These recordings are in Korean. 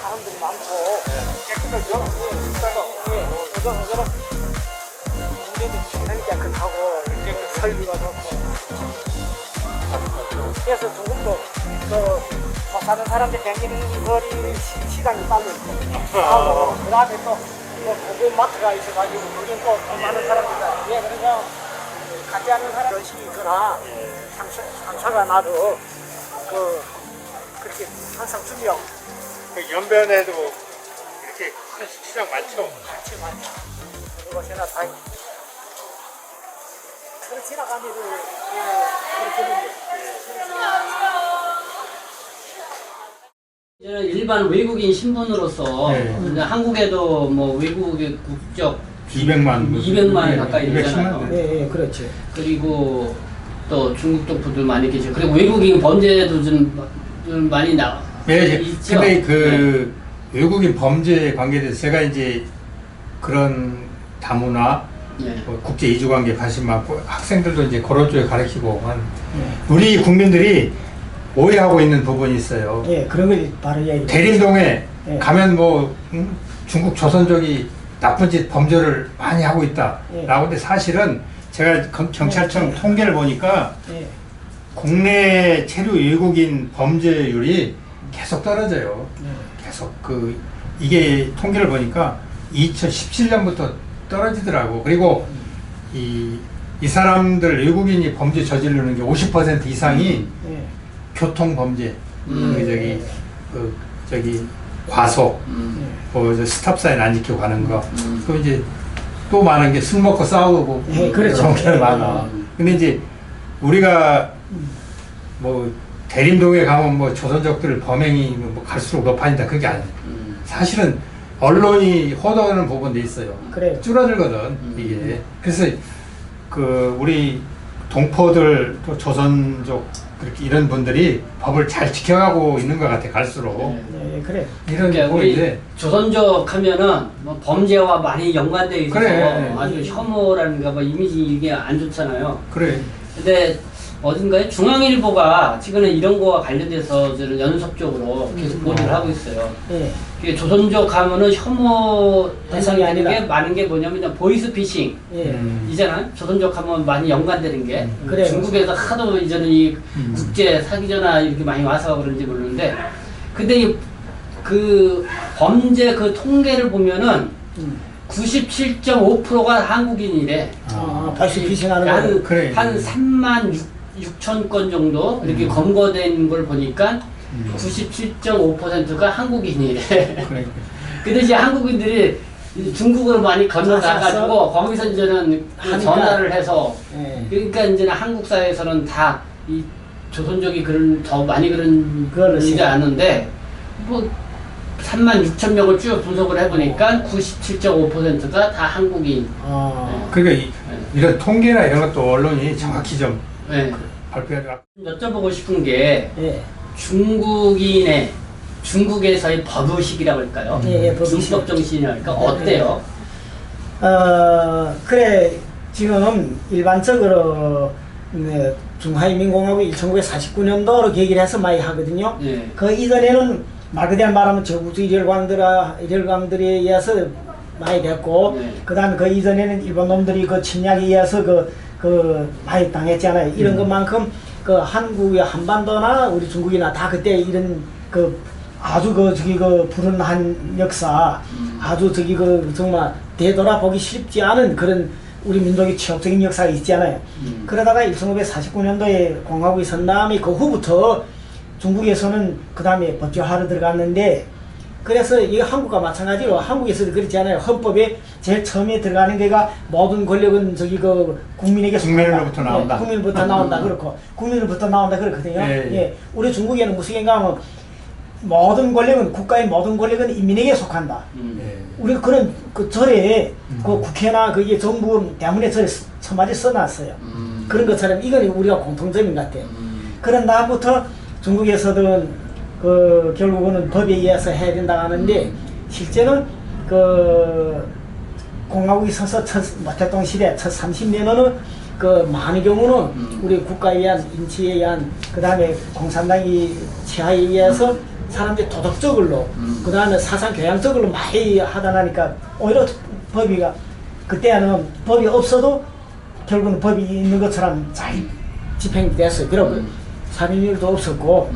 사람들이 많고 깨끗하죠? 이거 문제도 굉장히 깨끗하고 설비가 좋고 그래서 조금도 사는 사람들 댕기는 거리 시간이 빨리 하고 그 다음에 또 고급 마트가 있어가지고 거긴 또 많은 사람들이 왜 그러냐 같이 하는 사람 열심히 있거나 상처가 나도 그렇게 항상 준비하고 연변에도 이렇게 큰 시장 많죠? 같이 많이 그리고 제가 다행히 그렇게 지나가면 그렇게 저는 일반 외국인 신분으로서 이제 한국에도 뭐 외국의 국적 200만 가까이 되잖아요. 네, 그렇죠. 그리고 또 중국 동포들 많이 계시고 그리고 외국인 범죄도 좀 많이 있죠. 근데 외국인 범죄에 관계돼서 제가 이제 그런 다문화 국제 이주 관계 관심 많고 학생들도 이제 그런 쪽에 가르치고 우리 국민들이 오해하고 있는 부분이 있어요. 예, 그런 걸 바로 얘기. 대림동에 가면 중국 조선족이 나쁜 짓 범죄를 많이 하고 있다라고 근데 사실은 제가 경찰청 통계를 보니까 국내 체류 외국인 범죄율이 계속 떨어져요. 계속 이게 통계를 보니까 2017년부터 떨어지더라고. 그리고 이 사람들 외국인이 범죄 저지르는 게 50% 이상이 교통 범죄, 과속, 스탑사인 안 지키고 가는 거. 또 이제 또 많은 게 술 먹고 싸우고 그런 게 많아. 근데 이제 우리가 대림동에 가면 조선족들 범행이 갈수록 높아진다 그게 아니야. 사실은 언론이 호도하는 부분도 있어요. 그래요. 줄어들거든 이게. 그래서 우리 동포들 또 조선족 그렇게 이런 분들이 법을 잘 지켜가고 있는 것 같아 갈수록. 네, 그래. 이런 그러니까 우리 조선족 하면은 범죄와 많이 연관되어 있어서 그래. 아주 혐오라든가 이미지 이게 안 좋잖아요. 그래. 근데 어딘가에 중앙일보가 최근에 이런 거와 관련돼서 저는 연속적으로 계속 보도를 하고 있어요. 그게 조선족 하면은 혐오 대상이 아닌 게 많은 게 뭐냐면 보이스피싱 이잖아요. 조선족 하면 많이 연관되는 게 중국에서 하도 이제는 이 국제 사기 전화 이렇게 많이 와서 그런지 모르는데 근데 그 범죄 통계를 보면은 97.5%가 한국인이래. 보이스피싱하는 한 3만 6천 건 정도 이렇게 검거된 걸 보니까 97.5%가 한국인이래. 그 대신 한국인들이 중국으로 많이 건너가가지고 거기서 이제는 전화를 해서 그러니까 이제는 한국 사회에서는 다 이 조선족이 더 많이 그러지 않은데 3만 6천 명을 쭉 분석을 해보니까 97.5%가 다 한국인. 그러니까 이런 통계나 이런 것도 언론이 정확히 좀 발표해라. 여쭤보고 싶은 게 중국에서의 법의식이라고 할까요? 준법 정신이라고 할까? 어때요? 그래 지금 일반적으로 중화인민공화국이 1949년도로 계기를 해서 많이 하거든요. 그 이전에는 말 그대로 말하면 저구주 일혈광들에 의해서 많이 됐고 그 다음에 그 이전에는 일본 놈들이 침략에 의해서 많이 당했잖아요. 이런 것만큼 한국의 한반도나 우리 중국이나 다 그때 이런 아주 푸른 한 역사 아주 정말 되돌아보기 쉽지 않은 그런 우리 민족의 취업적인 역사가 있잖아요. 그러다가 1949년도에 공화국이 선 다음에 그 후부터 중국에서는 그 다음에 법제화로 들어갔는데 그래서 이 한국과 마찬가지로 한국에서도 그렇지 않아요. 헌법에 제일 처음에 들어가는 데가 모든 권력은 국민에게 국민으로부터 나온다. 국민으로부터 나온다. 그렇고 국민으로부터 나온다 그렇거든요. 우리 중국에는 무슨 얘기인가 하면 모든 권력은 국가의 모든 권력은 인민에게 속한다. 우리 그런 절에 국회나 정부 대문에 절에 천마디 써놨어요. 그런 것처럼 이건 우리가 공통점인 것 같아요. 그런 다음부터 중국에서는 결국은 법에 의해서 해야 된다 하는데 실제는 공화국이 서서 모택동 시대 첫 30년은 많은 경우는 우리 국가에 의한 인치에 의한 그 다음에 공산당이 치하에 의해서 사람들이 도덕적으로 그 다음에 사상 교양적으로 많이 하다 나니까 오히려 법이가 그때는 법이 없어도 결국은 법이 있는 것처럼 잘 집행이 됐어요. 그리고 살인율도 없었고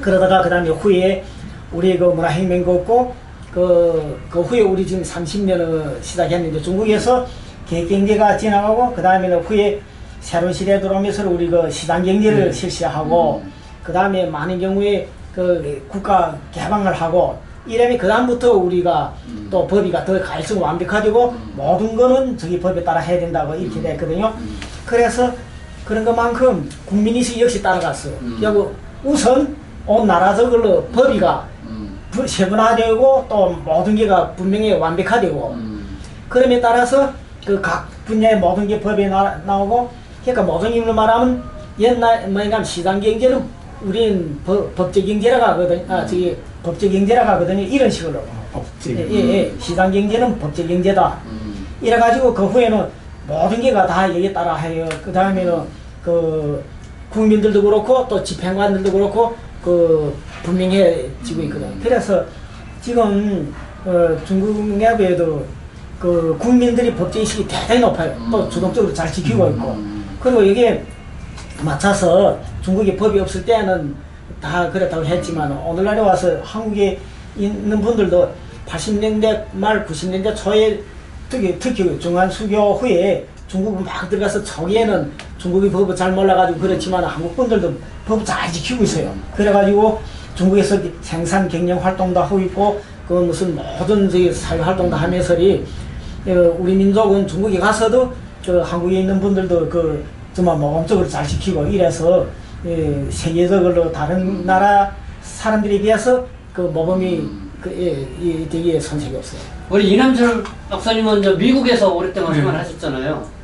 그러다가 그 다음에 후에 우리 그 문화혁명도 없고 그 후에 우리 지금 30년을 시작했는데 중국에서 계획경제가 지나가고 그 다음에는 후에 새로운 시대에 들어오면서 우리 그 시장경제를 실시하고 그 다음에 많은 경우에 그 국가 개방을 하고 이러면 그 다음부터 우리가 또 법이가 더 갈수록 완벽해지고 모든 거는 저기 법에 따라 해야 된다고 이렇게 됐거든요. 그래서 그런 것만큼 국민의식이 역시 따라갔어요. 그리고 우선 온 나라적으로 법이가 세분화되고 또 모든 게가 분명히 완벽화되고 그럼에 따라서 그 각 분야의 모든 게 법에 나오고 그러니까 모든 의미로 말하면 옛날 뭐냐면 시장 경제는 우리는 법적 경제라고 하거든. 저기 법적 경제라고 하거든요. 이런 식으로. 법적. 시장 경제는 법적 경제다. 이래 가지고 그 후에는 모든 게가 다 여기에 따라 해요. 그 다음에는 그 국민들도 그렇고 또 집행관들도 그렇고 그 분명해지고 있거든. 그래서 지금 중국 내부에도 그 국민들이 법제의식이 대단히 높아요. 또 주동적으로 잘 지키고 있고. 그리고 이게 맞춰서 중국에 법이 없을 때는 다 그랬다고 했지만 오늘날에 와서 한국에 있는 분들도 80년대 말 90년대 초에 특히 중한수교 후에 중국은 막 들어가서 초기에는 중국의 법을 잘 몰라가지고 그렇지만 한국 분들도 법을 잘 지키고 있어요. 그래가지고 중국에서 생산 경영 활동도 하고 있고 그 무슨 모든 저기 사회 활동도 하면서리 우리 민족은 중국에 가서도 그 한국에 있는 분들도 그 정말 모범적으로 잘 지키고 이래서 세계적으로 다른 나라 사람들에 비해서 그 모범이 되게 손색이 없어요. 우리 이남철 박사님은 저 미국에서 오랫동안 생활하셨잖아요.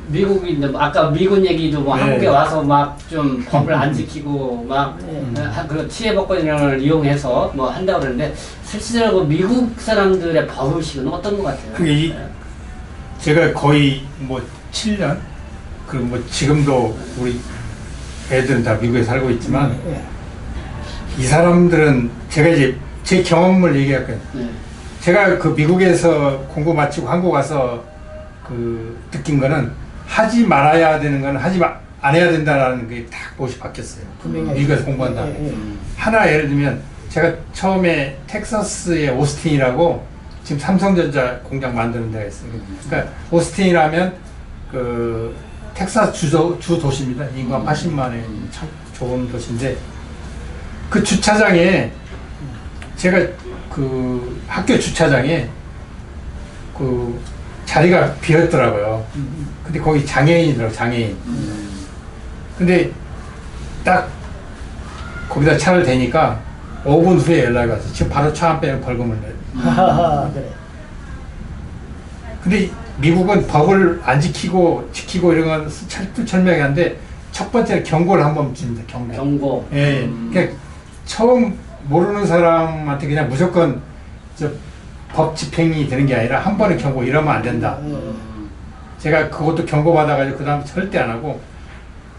미국이 아까 미군 얘기도 뭐 한국에 와서 막 좀 법을 안 지키고 막 그 치해법권을 이용해서 뭐 한다고 그러는데 실질적으로 미국 사람들의 법의식은 어떤 것 같아요? 그게 제가 거의 뭐 7년 그 뭐 지금도 우리 애들은 다 미국에 살고 있지만 이 사람들은 제가 이제 제 경험을 얘기할게요. 제가 그 미국에서 공부 마치고 한국 와서 그 느낀 거는 하지 말아야 되는 건 안 해야 된다라는 게 딱 못이 바뀌었어요. 미국에서 공부한 다음에. 하나 예를 들면 제가 처음에 텍사스의 오스틴이라고 지금 삼성전자 공장 만드는 데가 있어요. 그러니까 오스틴이라면 그 텍사스 주 도시입니다. 인구 한 80만의 참 좋은 도시인데 그 주차장에 제가 그 학교 주차장에 그 자리가 비었더라고요. 근데 거기 장애인이더라고요. 장애인. 근데 딱 거기다 차를 대니까 5분 후에 연락이 왔어요. 지금 바로 차 안 빼면 벌금을 내요. 그래. 근데 미국은 법을 안 지키고 이런 건 철두철미하게 한데 첫 번째는 경고를 한 번 줍니다. 경고. 예. 그러니까 처음 모르는 사람한테 그냥 무조건 법 집행이 되는 게 아니라 한 번에 경고 이러면 안 된다. 제가 그것도 경고 받아가지고 그 다음 절대 안 하고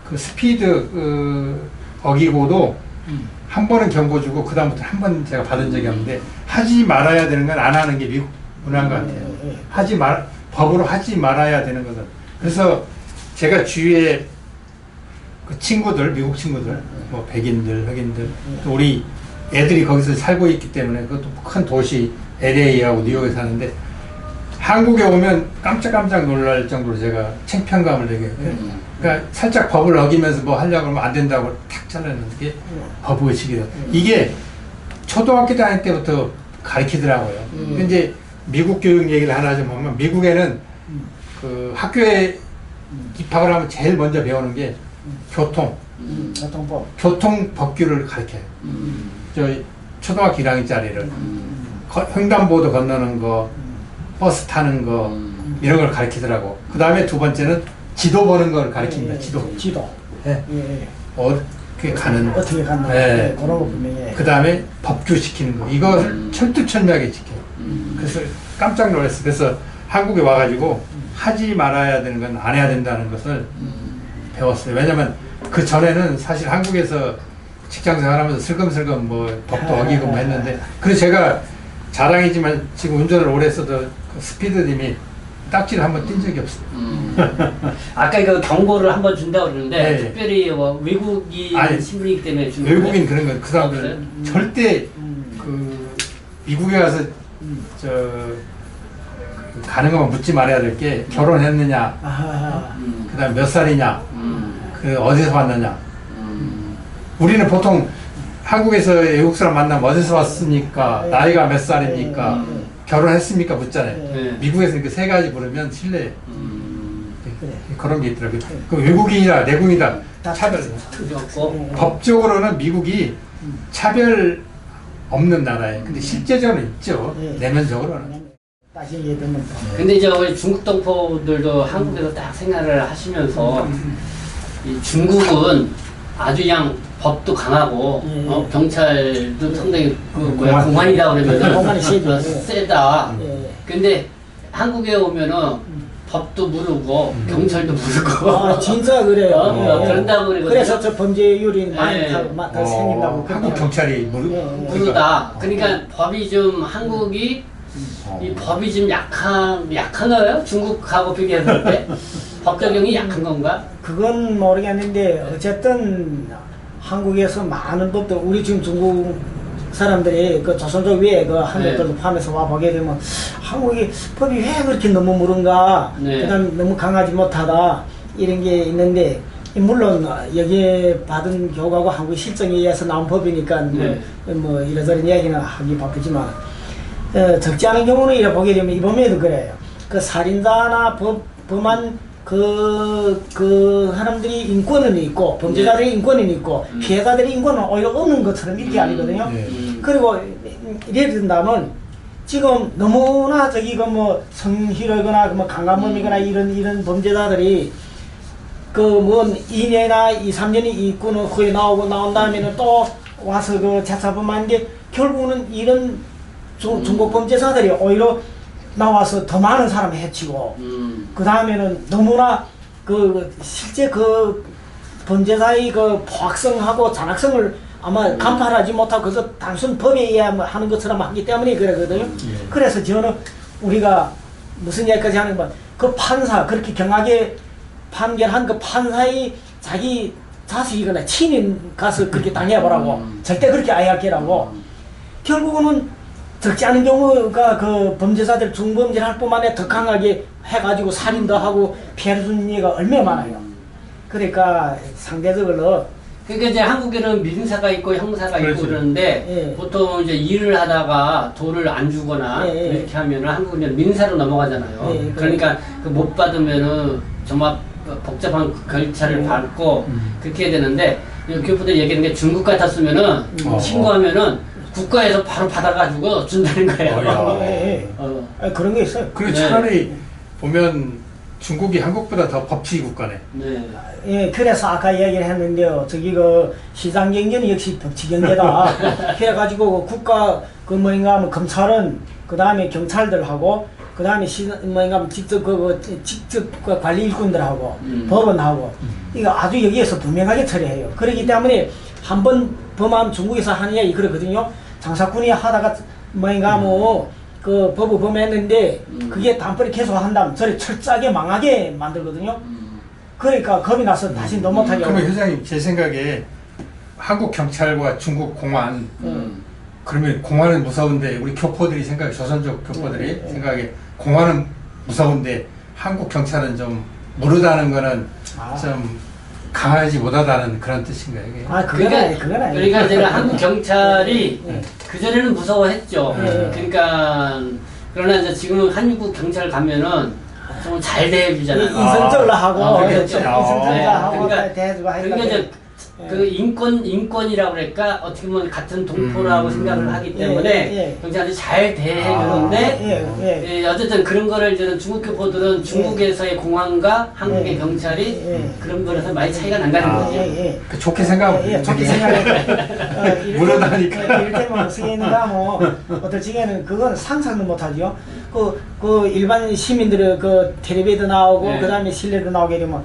그 스피드 어기고도 한 번은 경고 주고 그 다음부터 한 번 제가 받은 적이 없는데 하지 말아야 되는 건 안 하는 게 미국 문화인 것 같아요. 법으로 하지 말아야 되는 것은. 그래서 제가 주위에 그 친구들, 미국 친구들, 뭐 백인들, 흑인들, 또 우리 애들이 거기서 살고 있기 때문에 그것도 큰 도시 LA하고 뉴욕에 사는데 한국에 오면 깜짝깜짝 놀랄 정도로 제가 창피감을 느껴요. 그러니까 살짝 법을 어기면서 뭐 하려고 하면 안 된다고 탁 잘라내는 게 법의식이에요. 이게 초등학교 다닐 때부터 가르치더라고요. 근데 이제 미국 교육 얘기를 하나 좀 하면 미국에는 그 학교에 입학을 하면 제일 먼저 배우는 게 교통 법규를 가르쳐요. 저 초등학교 1학년짜리를 횡단보도 건너는 거, 버스 타는 거 이런 걸 가르치더라고. 그 다음에 두 번째는 지도 보는 걸 가르칩니다. 지도. 예. 어떻게 가는. 어떻게 간다. 예. 그런 거 분명히. 그 다음에 법규 지키는 거. 이거 철두철미하게 지켜요. 그래서 깜짝 놀랐어요. 그래서 한국에 와가지고 하지 말아야 되는 건 안 해야 된다는 것을 배웠어요. 왜냐면 그 전에는 사실 한국에서 직장 생활하면서 슬금슬금 뭐 법도 어기고 뭐 했는데, 그래서 제가 자랑이지만 지금 운전을 오래 했어도 그 스피드님이 딱지를 한번 띈 적이 없어요. 아까 그 경고를 한번 준다고 그러는데 네. 특별히 뭐 외국인 신분이기 때문에 준 외국인 그런 거 그 사람들 절대 그 미국에 가서 저 가는 것만 묻지 말아야 될 게 결혼했느냐, 그다음 몇 살이냐, 그 어디서 왔느냐. 우리는 보통 한국에서 외국 사람 만나면 어디서 왔습니까? 나이가 몇 살입니까? 결혼했습니까? 묻잖아요. 네. 미국에서는 그 세 가지 물으면 실례. 그런 게 있더라고요. 그 외국인이라 내국인이라 차별. 법적으로는 미국이 차별 없는 나라예요. 근데 실제적으로 있죠. 내면적으로는. 근데 이제 우리 중국 동포들도 한국에서 딱 생활을 하시면서 이 중국은 아주 그냥 법도 강하고 경찰도 상당히 그 뭐야 공안이다 그러면은 세다. 근데 한국에 오면은 법도 모르고 경찰도 모르고. 아 진짜 그래요. 그런다고 그러거든요. 그래서 저 범죄율이 많이 더 생긴다고. 한국 경찰이 모르다. 그러니까 법이 좀 한국이 이 법이 좀 약한가요? 중국하고 비교했을 때 법 적용이 약한 건가? 그건 모르겠는데 어쨌든 한국에서 많은 법들 우리 지금 중국 사람들이 그 조선족 위에 그 한국들도 포함해서 와 보게 되면 한국이 법이 왜 그렇게 너무 무른가, 그다음 너무 강하지 못하다 이런 게 있는데 물론 여기에 받은 교과고 한국 실정에 의해서 나온 법이니까 뭐 이러저런 이야기는 하기 바쁘지만 적지 않은 경우는 이래 보게 되면 이번에도 그래요. 그 살인자나 범한 그 사람들이 인권은 있고 범죄자들의 인권은 있고 피해자들의 인권은 오히려 없는 것처럼 이렇게 아니거든요. 그리고 이래 된다면 지금 너무나 저기 그 뭐 성희롱이거나 뭐 강간범이거나 이런 범죄자들이 그 뭐 2년이나 2, 3년이 있고는 후에 나온 다음에는 또 와서 그 재판하는데 결국은 이런 중국 범죄자들이 오히려 나와서 더 많은 사람을 해치고 그 다음에는 너무나 그 실제 그 범죄자의 그 포악성하고 잔악성을 아마 간파하지 못하고 그저 단순 법에 의해 하는 것처럼 하기 때문에 그러거든요. 그래서 저는 우리가 무슨 얘기까지 하는 건 그 판사 그렇게 경하게 판결한 그 판사의 자기 자식이거나 친인 가서 그렇게 당해보라고 절대 그렇게 아야기라고 결국은 적지 않은 경우가 그 범죄자들 중범죄를 할 뿐만 아니라 더 강하게 해가지고 살인도 하고 피해를 주는 예가 얼마나 많아요. 그러니까 상대적으로 그러니까 이제 한국에는 민사가 있고 형사가 있고 그러는데 보통 이제 일을 하다가 돈을 안 주거나 이렇게 하면은 한국은 민사로 넘어가잖아요. 그러니까 그 못 받으면은 정말 복잡한 절차를 밟고 그렇게 해야 되는데 교포들 얘기하는 게 중국 같았으면은 신고하면은 국가에서 바로 받아가지고 준다는 거예요. 그런 게 있어요. 그리고 차라리 보면 중국이 한국보다 더 법치 국가네. 예, 그래서 아까 얘기를 했는데요. 저기 그 시장 경제는 역시 법치 경제다. 그래가지고 국가 그 뭐인가 하면 검찰은 그 다음에 경찰들하고 그 다음에 뭐인가 하면 직접 그 관리 일꾼들하고 법원하고 이거 아주 여기에서 분명하게 처리해요. 그렇기 때문에 한번 범하면 중국에서 하는 얘기 그러거든요. 장사꾼이 하다가 뭐인가 뭐 그 법을 범했는데 그게 단번에 계속 한다면 저를 철저하게 망하게 만들거든요. 그러니까 겁이 나서 다시 너 못하게 하고. 그러면 회장님 제 생각에 한국 경찰과 중국 공안 그러면 공안은 무서운데 우리 교포들이 생각해 조선족 교포들이 생각에 공안은 무서운데 한국 경찰은 좀 무르다는 거는 좀 강하지 못하다는 그런 뜻인가요? 이게? 그건 아니에요. 그러니까 이제 한국 경찰이 그전에는 무서워했죠. 그러니까 그러나 이제 지금 한국 경찰 가면은 좀 잘 대해주잖아요. 인성적으로 하고 인성적으로 하고 그러니까 대해주고 그러니까 이제 그 인권이라고 그럴까 어떻게 보면 같은 동포라고 생각을 하기 때문에 경찰이 잘 대해주는데 어쨌든 그런 거를 이제는 중국 교포들은 중국에서의 공안과 한국의 경찰이 그런 거에서 많이 차이가 난다는 거죠. 그 좋게 생각하면 좋게 생각하면 무르다니까 이를테면 쓰게 있는가 뭐 어떨 적에는 그건 상상도 못하죠. 그 일반 시민들의 그 텔레비도 나오고 그 다음에 실내도 나오게 되면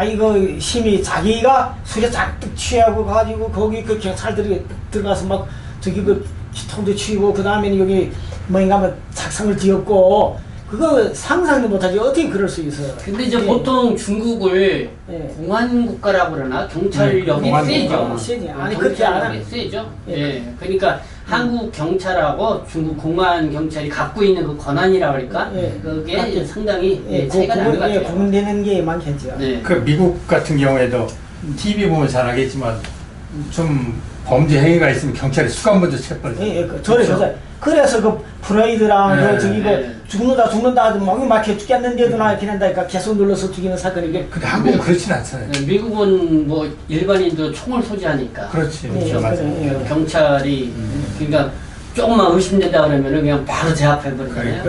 이거 심히 자기가 술에 잔뜩 취하고 가지고 거기 그 경찰들이 들어가서 막 저기 그 통도 치고 그 다음에는 여기 뭔가 뭐 착상을 지었고 그거 상상도 못하지. 어떻게 그럴 수 있어요? 근데 이제 보통 중국을 공안 국가라고 그러나 경찰력이 세죠. 세지. 아니 그렇게 안 하면 세죠. 예. 그러니까 한국 경찰하고 중국 공안 경찰이 갖고 있는 그 권한이라 그럴까? 그게 상당히 차이가 나는 것 같아요. 구분되는 게 많겠죠. 그 미국 같은 경우에도 TV 보면 잘 알겠지만 좀 범죄 행위가 있으면 경찰이 수감 먼저 체포를. 그래서 그 프로이드랑 그 저기 그 죽는다 막 죽겠는데도 나 이렇게 한다니까 계속 눌러서 죽이는 사건이 이게. 근데 한국은 그렇진 않잖아요. 미국은 뭐 일반인도 총을 소지하니까. 그렇지. 맞아요. 경찰이 그러니까 조금만 의심된다 그러면은 그냥 바로 제압해 버리잖아요.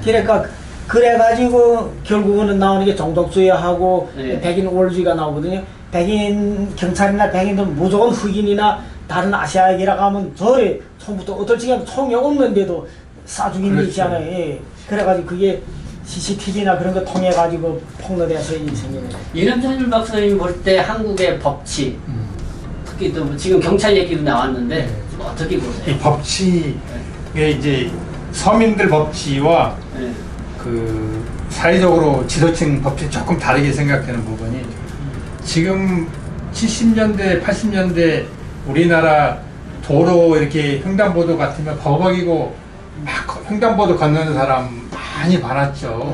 그러니까 그래가지고 결국은 나오는 게 정독주의하고 백인 올주의가 나오거든요. 백인 경찰이나 백인들 무조건 흑인이나 다른 아시아계라 가면 저래 처음부터 어떨 적에 총이 없는데도 쏴죽인 게 있잖아요. 예. 그래가지고 그게 CCTV나 그런 거 통해 가지고 폭로돼서 생기는. 이남찬율 박사님 볼 때 한국의 법치, 특히 또 지금 경찰 얘기도 나왔는데 좀 어떻게 보세요? 이 법치에 이제 서민들 법치와 그 사회적으로 지도층 법치 조금 다르게 생각되는 부분이 지금 70년대, 80년대 우리나라 도로 이렇게 횡단보도 같으면 버벅이고 막 횡단보도 건너는 사람 많이 많았죠.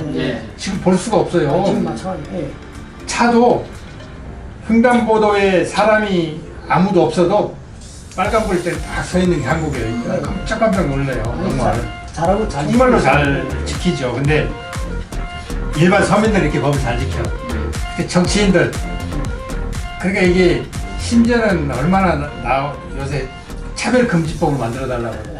지금 볼 수가 없어요. 지금 마찬가지. 차도 횡단보도에 사람이 아무도 없어도 빨간불 때 딱 서 있는 게 한국이에요. 깜짝 놀래요. 정말 정말로 잘 지키죠. 근데 일반 서민들 이렇게 법을 잘 지켜. 특히 정치인들. 그러니까 이게 심지어는 얼마나 요새 차별금지법을 만들어 달라고.